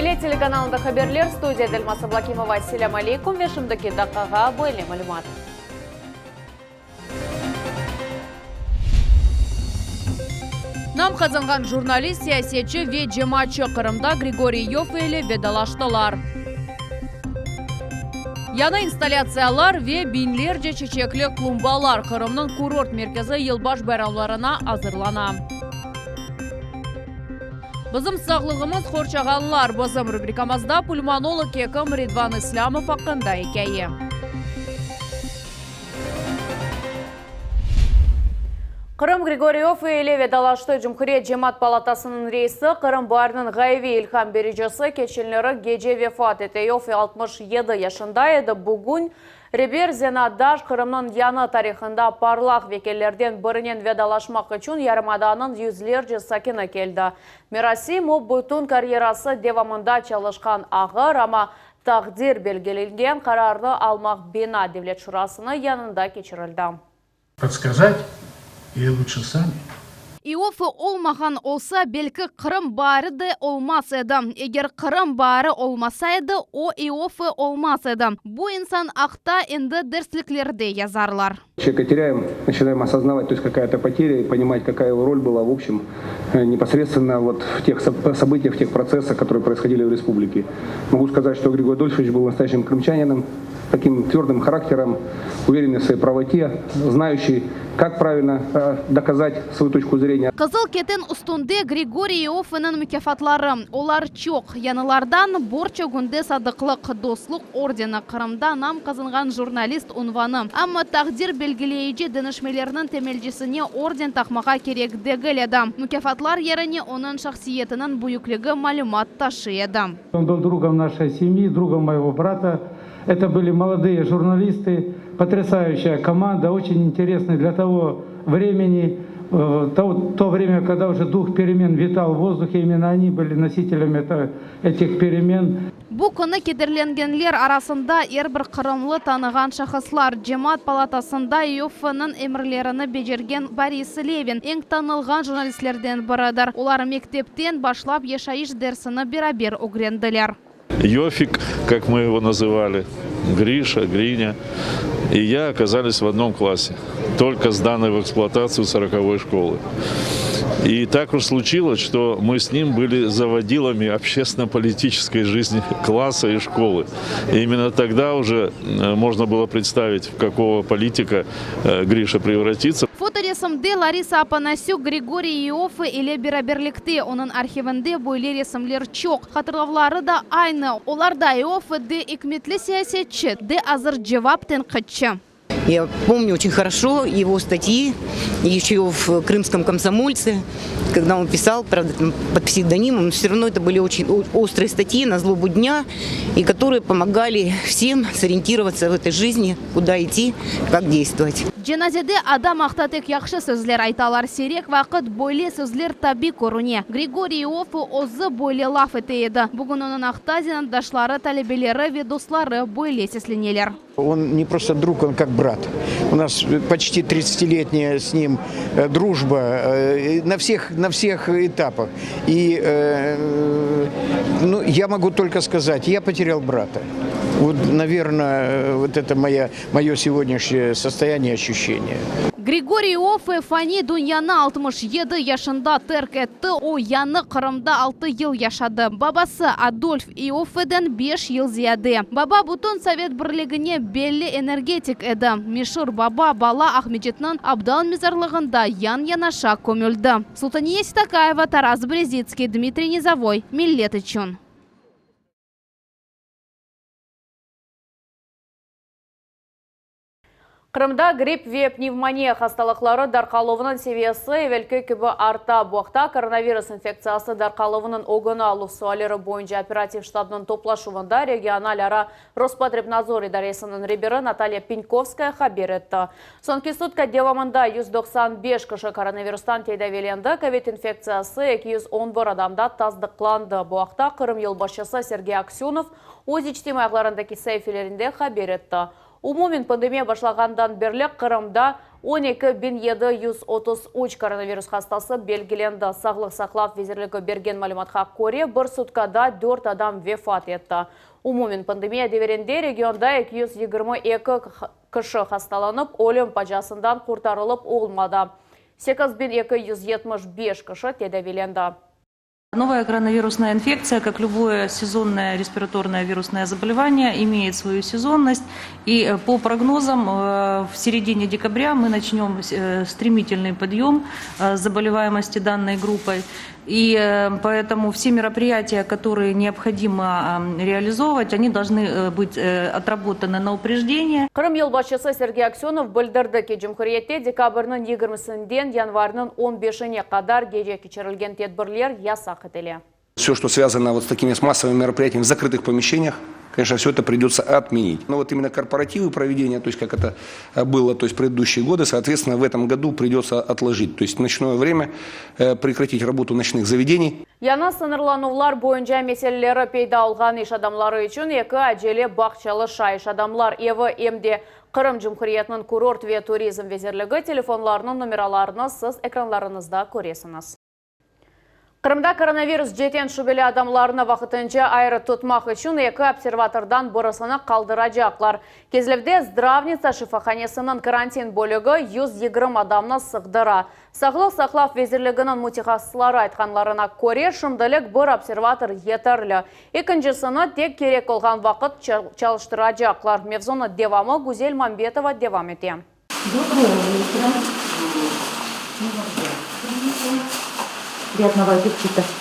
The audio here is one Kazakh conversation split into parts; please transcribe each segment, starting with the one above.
Виле телеканалында хаберлер, студия Дельмаса Блакимова. Ассаляму алейкум, вешімдікі дақаға бөлі мәлімат. Нам қазанған журналист, саясетчі ве жемачы Қырымда Григорий Йофейлі ведалаштылар. Яна инсталляциялар ве бинлерже чечеклі клумбалар Қырымның курорт меркезі елбаш байрамларына азырлана. Бізім сағлығымыз қоршағанлар. Бізім рубрикамызда пульмонолог екім Редван Ислямов хақында екейі. Қырым Григорий Йофейлі ведалашты Жұмхурия Жемат палатасының рейсі Қырым барының ғайви Илхам Бережесі кечелері геже вефат еті. Йофей 67 яшында еді. Бүгін Ребер Зенадаш Қырымның яны тарихында парлақ векелерден бірінен ведалашмақ үшін ярымаданын yüzlerce сакина келді. Мираси му бүтін карьерасы девамында çalışқан ағыр, ама тақдир белгеленген қарарды алмақ бина девлет шурасыны янында кечірілді. Подсказать или лучше сами? Иофе олмаған олса белкі Қырым бары да олмас еді. Егер Қырым бары олмаса еді, о Иофе олмас еді. Бұл инсан ақта енді дерсліклерде язарлар. Человека теряем, начинаем осознавать, то есть какая-то потеря, и понимать, какая его роль была в общем непосредственно вот в тех событиях, в тех процессах, которые происходили в республике. Могу сказать, что Григорий Адольфович был настоящим крымчанином, таким твердым характером, уверенный в своей правоте, знающий, как правильно доказать свою точку зрения. Қызыл кетен ұстунде Григорий Иофенің мүкефатлары. Олар чоқ. Янылардан борча гүнде садықлық дослық ордені Қырымда нам қазынған журналист унваны. Амма тақдир белгілейде дінішмелерінің темелжесіне орден тақмаға керекдегі еді. Мүкефатлар еріне оның шахсиетінің бұйыклігі малюмат ташы еді. Он был другом нашей семьи, другом моего брата. Это были молодые журналисты, потрясающая команда, очень интересная для того времени, то время, когда уже дух перемен витал в воздухе, именно они были носителями этих перемен. Бұл күні кедерленгенлер арасында ербір Қырымлы таныған шақыслар. Жемат палатасында Иофенің емірлеріні бежерген Борис Левин ең танылған журналистлерден бірідір. Олар мектептен башлап ешайыш дерсіні бер-бер угренділер. Йофик, как мы его называли, Гриша, Гриня и я оказались в одном классе, только сданной в эксплуатацию 40-й школы. И так уж случилось, что мы с ним были заводилами общественно-политической жизни класса и школы. И именно тогда уже можно было представить, в какого политика Гриша превратится. Фоторесімде Лариса Апанасюк, Григорий Иофе или Бераберлікте. Оның архивінде бойлы ресімлер чоқ. Қатырлавлары да айны. Оларда Иофе де икметлі саясетчі, де азыр жевап тенқытчы. Я помню очень хорошо его статьи, еще в «Крымском комсомольце», когда он писал, правда, под псевдонимом, но все равно это были очень острые статьи на злобу дня, и которые помогали всем сориентироваться в этой жизни, куда идти, как действовать. Дженазеде адам ақтатек яқшы сөзлер айталар серек вақыт бойле сөзлер таби көруне. Григорий Иофе озы бойле лаф етейді. Бүгін оның ақтазинан дашлары, талебелері ве достлары бойле сесленелер. Он не просто друг, он как брат. У нас почти 30-летняя с ним дружба на всех этапах. И я могу только сказать, я потерял брата. Вот, наверное, вот это мое сегодняшнее состояние, ощущение. Григорий Иофе фани дуньяны 67 яшында терк етті, о яны Қырымда 6 ел яшады. Бабасы Адольф Иофеден 5 ел зияды. Баба бұтын Совет бірлігіне белі энергетик еді. Мишур баба бала Ахмеджетнің абдан мезарлығында ян-янаша көмілді. Султания Ситакаева, Тарас Брезицкий, Дмитрий Низовой, Миллет үшін. Қырымда грипп ве пневмония хасталықлары дарқалуының севиясы евелкі кібі арта. Бұқта коронавирус инфекциясы дарқалуының оғыны алу суалері бойынша оператив штабының топлашуында регионал ара Роспотребнадзор идаресінің ребері Наталья Пеньковская хабер етті. Сонки сутка девамында 195 кіші коронавирустан тейдавеленді. Ковид инфекциясы 211 адамда таздықланды. Бұқта Қырым елбасшысы Сергей Аксюнов өз ичтимай ағларындaki сәйфелерінде хабер етті. Умумен пандемия башлағандан берлік Қырымда 12.733 коронавирус хастасы белгіленді. Сағлық сақлап везірлігі берген малыматқа көре бір суткада 4 адам вефат етті. Умумен пандемия деверенде регионда 222 кіші хасталанып, өлім пажасындан құртарылып олмады. 8275 кіші тедавиленді. Новая коронавирусная инфекция, как любое сезонное респираторное вирусное заболевание, имеет свою сезонность. И по прогнозам в середине декабря мы начнем стремительный подъем заболеваемости данной группой. И поэтому все мероприятия, которые необходимо реализовывать, они должны быть отработаны на упреждение. Қырым елбасшысы Сергей Аксенов білдірді ки Жұмхуриетте декабрның 20-сінден январның 15-не қадар геже кечірілген тедбірлер ясақ етілі. Все, что связано вот с такими массовыми мероприятиями в закрытых помещениях, конечно, все это придется отменить. Но вот именно корпоративы проведения, то есть как это было, то есть предыдущие годы, соответственно, в этом году придется отложить. То есть в ночное время прекратить работу ночных заведений. Яна сынырланулар бойынша меселелері пейда алған еш адамлары үшін екі әжеле бақчалы шайыш адамлар еві емде Қырым Жұмхуриетінің курорт ве туризм везерлігі телефонларының номераларыны сіз экранларыңызда көресіңіз. Қырымда коронавирус жетен шүбелі адамларына вақытынша айры тұтмақ үшін екі обсерватордан бұрысыны қалдырачақлар. Кезлевде здравница шифаханесінің карантин бөлігі 120 адамны сығдыра. Сағлық сақлап везірлігінің мутихасылары айтқанларына көре шымдылық бір обсерватор етірлі. Екіншісіні тек керек олған вақыт çalıştıracaklar. Мевзоны девамы Гузель Мамбетова девам ете.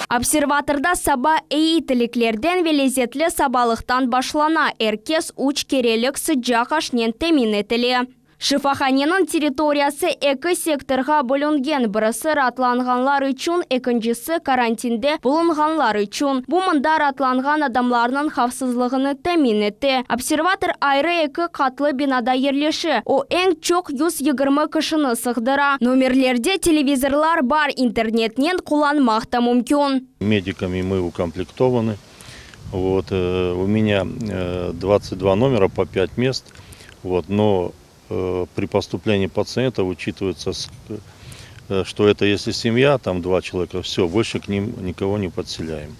Обсерваторда саба эйтіліклерден велезетлі сабалықтан башлана. Эркес уч керелік sıcak ашнен темин етілі. Шифаханенің территориясы экі секторға бөлінген. Бірісі ратланғанлар үшін, екіншісі карантинде болынғанлар үшін. Бұл мұнда ратланған адамларының хавсызлығыны тәмин етті. Обсерватор айры экі қатлы бинада ерлеші. О ең чоқ 120 кішіні сығдыра. Номерлерде телевизорлар бар, интернетнен қоланмақта мүмкін. Медиками мы укомплектованы. Вот, у меня 22 номера по 5 мест. Вот, но при поступлении пациента учитывается, что это если семья, там 2 человека, все, больше к ним никого не подселяем.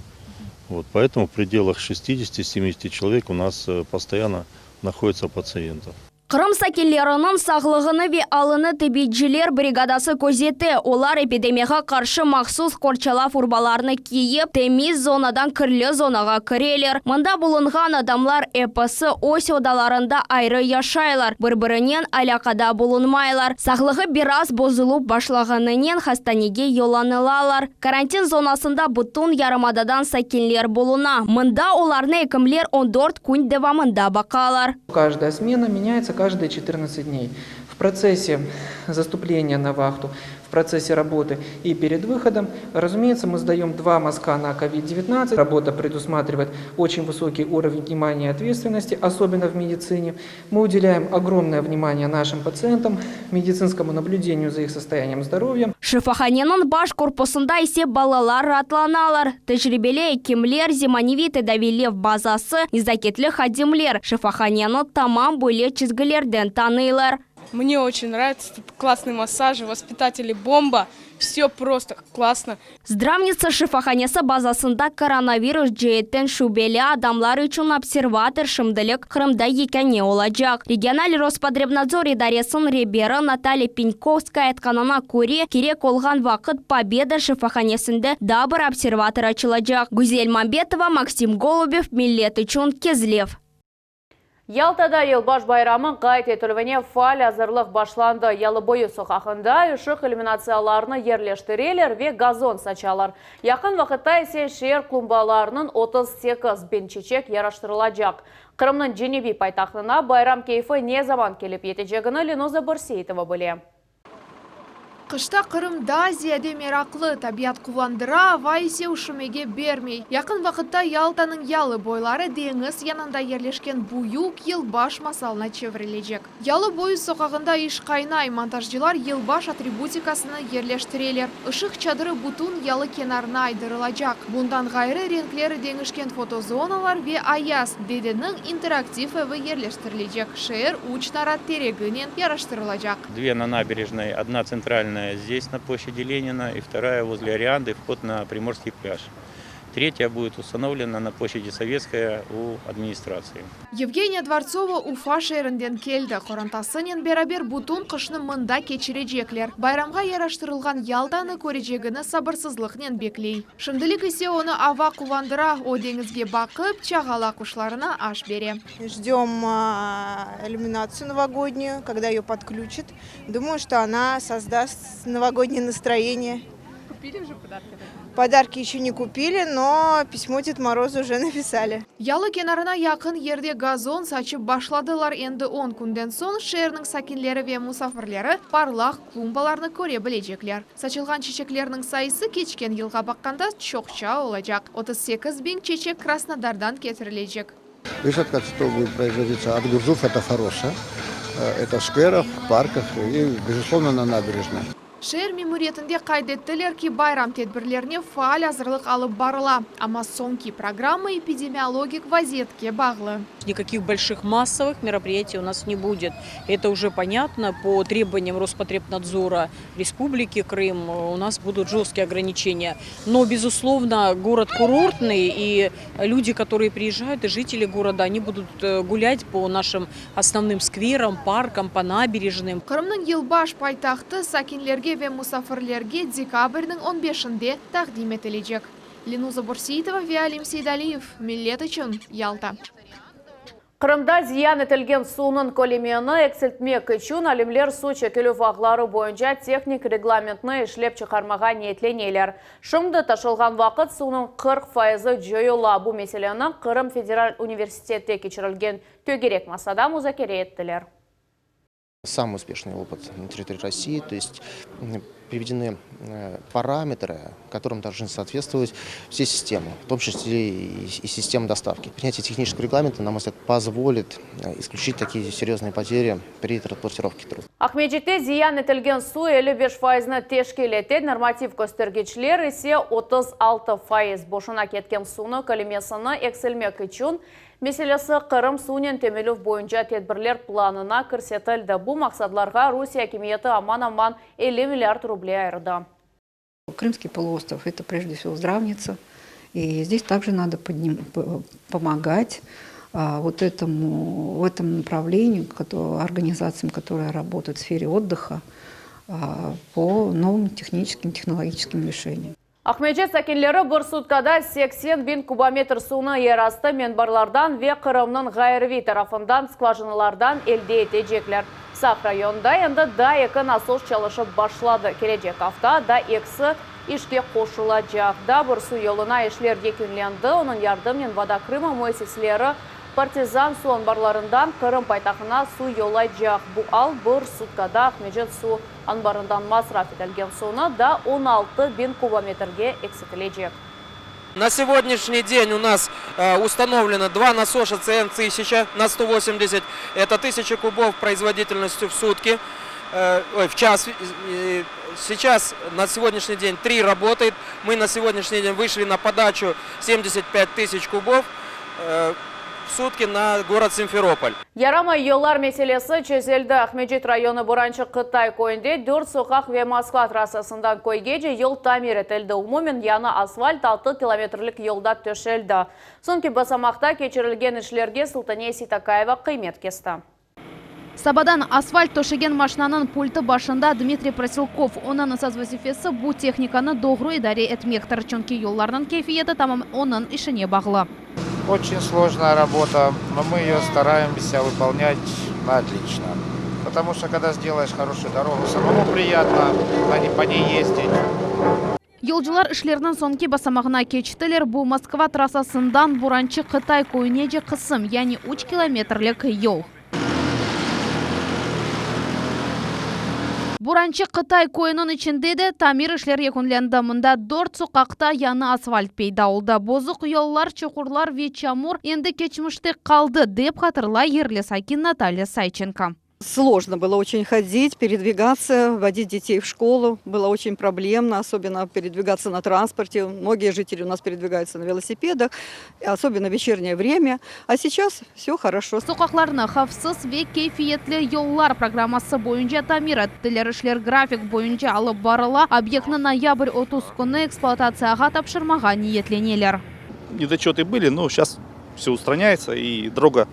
Вот, поэтому в пределах 60-70 человек у нас постоянно находится пациентов. Қырым сакелерінің сағлығыны ве алыны тібетжілер бригадасы көзеті. Олар эпидемияға қаршы мақсус корчала фурбаларны киіп, темиз зонадан кірлі зонаға кірелер. Мұнда болынған адамлар эпысы ось одаларында айры яшайлар. Бір-бірінен алақада болынмайлар. Сағлығы біраз бозылып башлағанынен хастанеге йоланылалар. Карантин зонасында бұтын ярымададан сакелер болуна. Мұнда оларны екімлер 14 күн девамында бақалар. Каждая смена меняется каждые 14 дней. В процессе заступления на вахту, в процессе работы и перед выходом, разумеется, мы сдаем 2 мазка на COVID-19. Работа предусматривает очень высокий уровень внимания и ответственности, особенно в медицине. Мы уделяем огромное внимание нашим пациентам, медицинскому наблюдению за их состоянием здоровья. Шифаханенің баш корпусында есе балалар ратланалар. Тәжірибелі екемлер, земаневи тәдәвилев базасы, незакетлі хадимлер. Шифаханені тамам бөле чизгілерден танылар. Мне очень нравится, классный массаж, воспитатели бомба, все просто классно. Здравница шифаханесі базасында коронавирус жеттен шубелі адамлар үшін обсерватор шымдылық Қырымда екене олacak. Региональ Роспотребнадзор идаресын ребері Наталья Пеньковская айтқанына көре керек олған вақыт Победа шифаханесінде дабыр обсерватор açılacak. Гузель Мамбетова, Максим Голубев, Миллет үшін Кезлев. Ялтада елбаш байрамын қайт етілвіне фаал азырлық башланды. Ялы бойы соқақында үшік иллюминацияларыны ерлештірелер ве газон сачалар. Яқын вақытта есе шер клумбаларының 38 бенчечек яраштырылacak. Қырымның Женеви пайтақлына байрам кейфі не заман келіп етежегіні Леноза Борсейтова біле. Қышта Қырымда зияде мерақлы табиат қуандыра вайсе ұшымеге бермей. Яқын вақытта Ялтаның ялы бойлары деңіз янында ерлешкен буюк елбаш масалына чеврележек. Ялы бойы соқағында иш қайнай монтаждылар елбаш атрибутикасыны ерлештірелер. Işық чадыры бутун ялы кенарына айдырылажак. Бұндан ғайры ренклері деңішкен фотозоналар ве аяз дедінің интерактив әві ерлештірілежек. Шер учнарат терегінен яраштырылажак. Две на набережной, одна центральная здесь на площади Ленина и вторая возле Арианды, вход на Приморский пляж. Третья будет установлена на площади Советская у администрации. Евгения Дворцова Уфа шерінден келді. Қорантасынен берабер бутун қышны мында кечірежеклер. Байрамға яраштырылған Ялтаны көрежегіні сабырсызлықнен беклей. Шымдылық есе оны ава кувандыра, о деңізге бақып, чағала құшларына аш бере. Ждем иллюминацию новогоднюю, когда ее подключат. Думаю, что она создаст новогоднее настроение. Купили уже подарки? Подарки еще не купили, но письмо Дед Морозу уже написали. Ялы кенарына якын ерде газон сачып башладылар енді 10 күнден соң шерінің сакинлері ве мусафирлері парлақ клумбаларны көре білежеклер. Сачылған чечеклерінің сайысы кечкен елға баққанда чоқча олajak. 38 000 чечек Краснодардан кетірілежек. Высадка цветов будет производиться от грузов, это хорошо. Это в скверах, в парках и, безусловно, на набережной. Шер мемориятінде қайдеттілер ки байрам тедбірлеріне фаал азырлық алып барыла. Ама соңки программа эпидемиологик вазетке бағлы. Никаких больших массовых мероприятий у нас не будет. Это уже понятно. По требованиям Роспотребнадзора Республики Крым у нас будут жесткие ограничения. Но, безусловно, город курортный, и люди, которые приезжают, и жители города, они будут гулять по нашим основным скверам, паркам, по набережным. Крымның елбаш пайтақты сакинлерге ве мусафирлерге декабрьдің 15-де тақдим етілежек. Ленуза Бурсиитова, Виалим Сейдалиев, Миллет үшін, Ялта. Қырымда зиян етілген суның көлемені эксілтмек үшін әлімлер су чекілу вағлары бойынша техник регламентны ішлеп чықармаға ниетленелер. Шымды ташылған вақыт суның 40% жойыла. Бұл меселені Қырым Федераль университетте кечірілген төгерек масада музакере еттілер. Самый успешный опыт на территории России, то есть приведены параметры, которым должны соответствовать все системы, в том числе и система доставки. Принятие технического регламента, на мой взгляд, позволит исключить такие серьезные потери при транспортировке труда. Ахмеджетте зиян етілген су 55%-ны тешкел етеді, норматив көстергечлер есе 36%. Бошына кеткен суны көлемесіні экселмек үшін Меселесі Қырым суынен темелів бойынша тедбірлер планына кірсетілді. Бұл мақсадларға Русия кеметі аман-аман 50 миллиард рублей айырды. Крымский полуостров – это прежде всего здравница. И здесь также надо помогать в этом направлении организациям, которые работают в сфере отдыха, по новым техническим, технологическим решениям. Ахмеджет сакинлері бір суткада 80 000 кубометр суны ерасты менбарлардан ве Қырымның ғайырви тарафындан скважиналардан елде етежеклер. Сақ районда енді да екі насос çalışып башлады. Кележек авта да екісі ішке қошылacak. Да бір су елына ешлер екінленді. Оның ярдыммен Вода Крыма муэсеслері партизан су анбарларından Қырым пайтақына су yollayacak. Bu al bir sutkada Ахмеджет су анбарından masraf edilgen суны да 16 000 кубометрге эксетілежек. На сегодняшний день у нас установлено два насоса ЦН-1000 на 180. Это 1000 кубов производительностью в сутки, в час. Сейчас на сегодняшний день 3 работает. Мы на сегодняшний день вышли на подачу 75 000 кубов в сутки на город Симферополь. Ярама yollar meselesi çözüldü. Ахмеджет районы Буранчы Қытай көйінде 4 соқақ ве Москва трассасından көйгеже yol tamir etildi. Umumen yana asfalt 6 kilometрлік yolda төшелді. Соңки басамақта кечірілген ішлерге Султания Ситакаева қимет кесті. Сабадан асфальт төшеген машинаның пульты башында Дмитрий Проселков. Оның вазифесі бұл техниканы doğru идаре etmektir. Чөнки yollarның keyfiyeti tamam onun işine bağlı. Очень сложная работа, но мы ее стараемся выполнять на отлично. Потому что когда сделаешь хорошую дорогу, самому приятно по ней ездить. Yolcular işlerinin sonki basamağına keçtiler. Bu Moskva trassasından Буранчы Қытай көйнеже kısım, yani 3 kilometrlik yol. Буранчы Қытай койының içinde de tamir işleri yakınlandı. Mında 4 sokakta yanı asfalt peyda oldu. Bozuk yollar, çukurlar ve çamur endi geçmişte kaldı, dep hatırlay yerli sakin Наталья Сайченко. Сложно было очень ходить, передвигаться, водить детей в школу. Было очень проблемно, особенно передвигаться на транспорте. Многие жители у нас передвигаются на велосипедах, особенно в вечернее время. А сейчас все хорошо. Sokaklarına hafsız ve keyfiyetli yollar programması boyunca tamir ettiler. İşler grafik boyunca alıp barıla. Obyektni noyabr 30 günü eksploatatsiyaga tapşırmaga niyetlenelер. Недочеты были, но сейчас все устраняется и дорога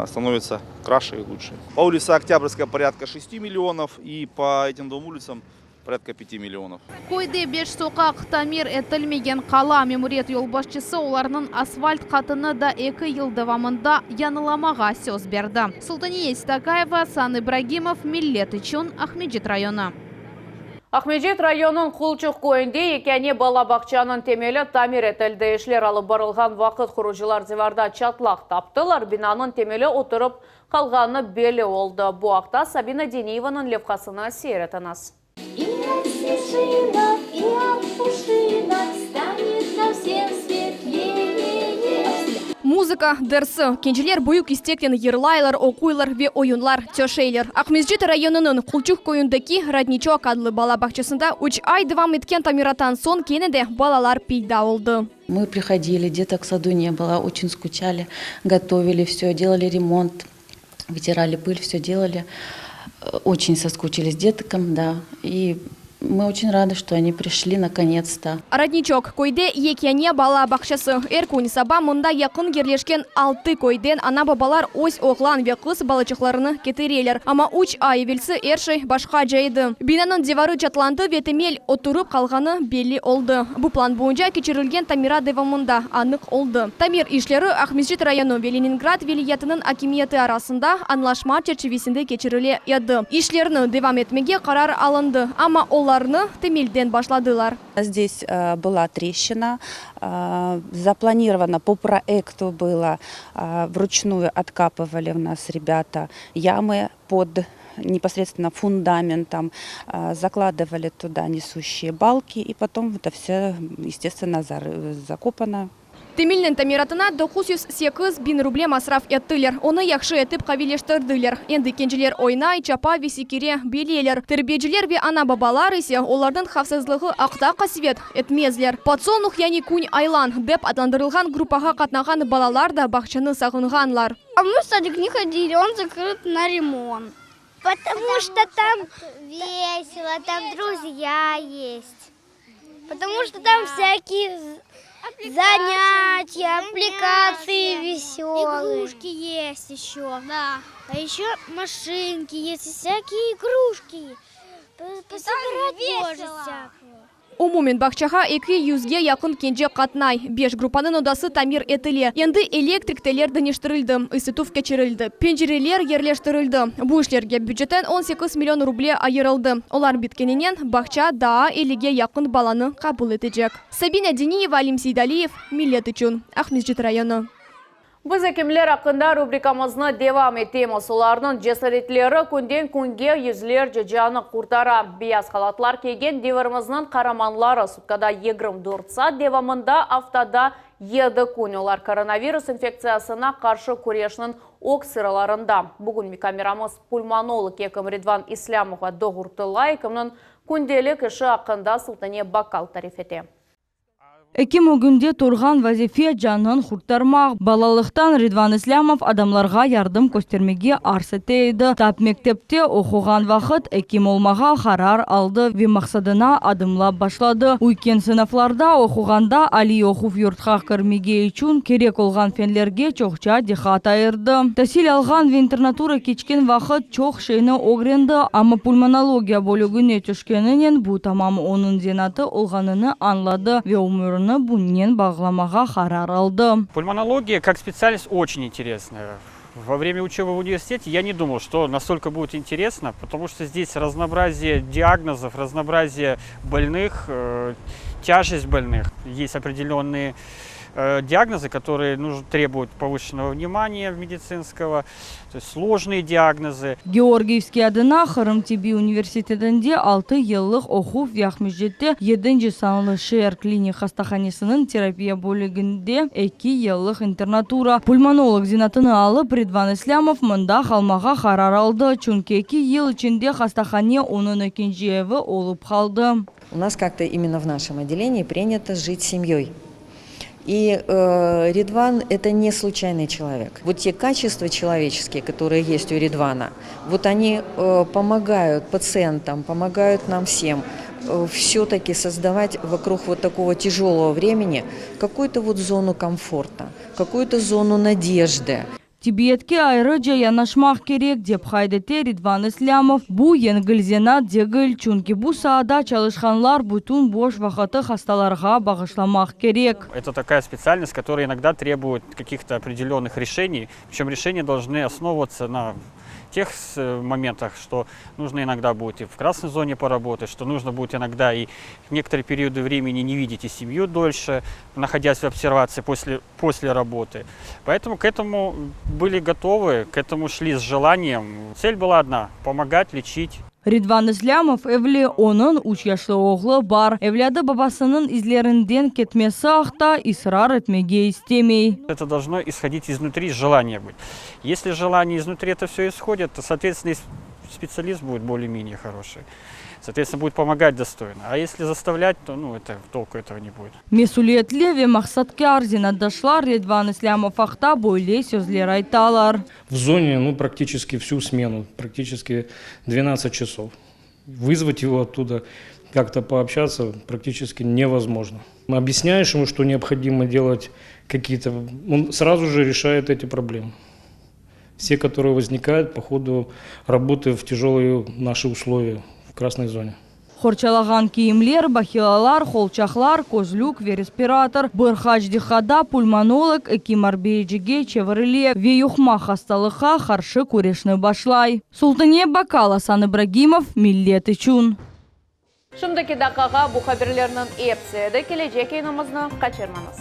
становится краше и лучше. По улице Октябрьская порядка 6 миллионов и по этим двум улицам порядка 5 миллионов. Koyda 5 sokak tamir etilmegen qala memuriyet yol başçısı onlarının asfalt katını da 2 yıl devamında yanılamağa söz berdi. Sultaniye Istakayeva, San Ibragimov, Millet için Ahmedjit rayonu. Ahmedjit rayonun Kulçuk köyünde ekeni balabakçanın temeli tamir etildi. İşler alıp barılgan vakit kurucular zivarda çatlak taptılar. Binanın temeli oturup kalğanı belli oldu. Bu haqda Sabina Deniyeva'nın levhasını seyretiniz. Музыка, дәрсе, кенчелер буюк истектен йырлайлар, окуйлар ве оюнлар, төшейлер. Ахмеджит районының Кулчук көйіндегі Родничок адлы бала бақчасында 3 ай девам еткен тамиратан сон кенеде балалар пейда oldu. Мы приходили, деток в саду не было, очень скучали, готовили все, делали ремонт, вытирали пыль, все делали. Очень соскучились деткам, да, и мы очень рады, что они пришли наконец-то. Родничок көйде екене бала бақшасы. Эркуни саба мұнда якын герлешкен 6 көйден ана бабалар ось оғлан ве қыз балачықларыны кетерелер. Ама 3 ай велсі ерші башқа жайды. Бинаның девары чатланды ве темел отырып қалғаны белі олды. Бұл план бойынша кечірілген тамира девамында анық олды. Тамир ишлері Ахмеджит району ве Ленинград велиятының акимияты арасында анлашма черчевесінде кечіріле еді. Ишлеріні девам етмеге қарар алынды. Ама оларны темелден башладылар. Здесь была трещина, запланировано по проекту было, вручную откапывали у нас ребята ямы под непосредственно фундаментом, закладывали туда несущие балки, и потом это все, естественно, закопано. Темелнен тамиратына 908 bin рубле масраф еттілер. Оны яқшы етіп қавилештірділер. Енді кенжелер ойнай, чапа, весекере белелер. Тәрбиежілер ве ана бабалар есе олардың хавсызлығы ақта қасвет етмезлер. Подсолнух яни күн айлан деп адландырылған группаға қатнаған балалар да бақшаны сағынғанлар. А мы в садик не ходили, он закрыт на ремонт. Потому что там весело, там друзья есть. Потому что там всякие занятия, аппликации веселые. Игрушки есть еще. Да. А еще машинки есть, всякие игрушки. Пособирать можно всякого. Умумен бақчаға 200-ге якын кенже қатнай. 5 группаның одасы тамир етіле. Енді электриктелер дәнештірілді, институт кечірілді, пенжерелер ерлештірілді. Бұл ішлерге бюджеттен 18 миллион рубле айырылды. Олар биткенінен бақча daa 50-ге якын баланы қабыл етecek. Sabina Deniyeva, Alim Seydaliyev, Millet için, Ahmedjit rayonu. Biz ekimler hakkında rubrikamızını devam ettiğimiz olarının cesaretleri күнден күнге yüzlerce canı kurtara. Beyaz halatlar kiygen devarımızın karamanları sutkada 24 saat devamında haftada 7 күн олар koronavirus infekциясына karşı kureşinin ok sıralarında. Bugün kameramız pulmonolog Ekim Ridvan Islamova doğurtula ekimnin күнделік işi hakkında Sultaniye Bakal tarif etti. Эким өгінде тұрған вазифе жанын құрттармақ. Балалықтан Ридван Ислямов адамларға ярдым көстермеге арсы тейді. Тап мектепте оқуған вақыт эким олмаға қарар алды ве мақсадына адымлап башлады. Уйкен сынафларда оқуғанда али оқув юртқа кірмеге үшін керек олған фенлерге чоқча дихат айырды. Тәсіл алған ве интернатура кечкен вақыт чоқ шейні огренді, ама пульмонология бөлігіне түшкенінен бұл тамам оның зенаты олғаныны анлады ве умырын буннен бағламаға қарар алды. Пульмонология как специальность очень интересная. Во время учебы в университете я не думал, что настолько будет интересно, потому что здесь разнообразие диагнозов, разнообразие больных, тяжесть больных. Есть определенные диагнозы, которые требуют повышенного внимания медицинского, то есть сложные диагнозы. Георгиевский адына Кырым Тиби университетінде 6 yıllık оқу Яхмежетте 7-ci sanlı шер клиник хастаханесінің терапия бөлігінде 2 yıllık интернатура. Пульмонолог зинатыны алып Ридван Ислямов мында қалмаға қарар алды. Чүнки 2 yıl içinde хастахане onun ikinci evi olup қалды. У нас как-то именно в нашем отделении принято жить семьей. И Ридван – это не случайный человек. Вот те качества человеческие, которые есть у Ридвана, вот они помогают пациентам, помогают нам всем все-таки создавать вокруг вот такого тяжелого времени какую-то вот зону комфорта, какую-то зону надежды. Тибетке айрыca yanaşmak керек деп хайдете Ридван Ислямов. Бу еңгілзена дегіл, чүнки бу саада çalışkanlar бүтін бош вақыты хасталарға бағышламақ керек. Это такая специальность, которая иногда требует каких-то определенных решений. Причем решения должны основываться на тех моментах, что нужно иногда будет и в красной зоне поработать, что нужно будет иногда и в некоторые периоды времени не видеть и семью дольше, находясь в обсервации после работы. Поэтому к этому были готовы, к этому шли с желанием. Цель была одна – помогать, лечить. Ридван Ислямов evli onun 3 yaşlı oğlu бар. Evladı babasının izlerinden ketmesi akta ısrar etmege istemey. Это должно исходить изнутри, желание быть. Если желание изнутри это все исходит, то, соответственно, специалист будет более-менее хороший. Соответственно, будет помогать достойно. А если заставлять, то толку этого не будет. Mesuliyetli ve maksatkar zinadaşlar Ридван Ислямов akta böyle sözler aytalar. В зоне практически всю смену, практически 12 часов. Вызвать его оттуда, как-то пообщаться практически невозможно. Объясняешь ему, что необходимо делать какие-то... Он сразу же решает эти проблемы. Все, которые возникают по ходу работы в тяжелые наши условия в красной зоне. Хорчалаған киімлер, бахилалар, холчақлар, көзлік ve респиратор. Bir hacdihada pulmonolog ekimar beyciге çevrili ve yuxma hastalığa karşı kureshni başlay. Sultaniye Bakala, Сан Ибрагимов, Millet üçün. Şimdiki dakikaga bu haberlerinin hepsi de gelecek yayınımızı kaçırmanız.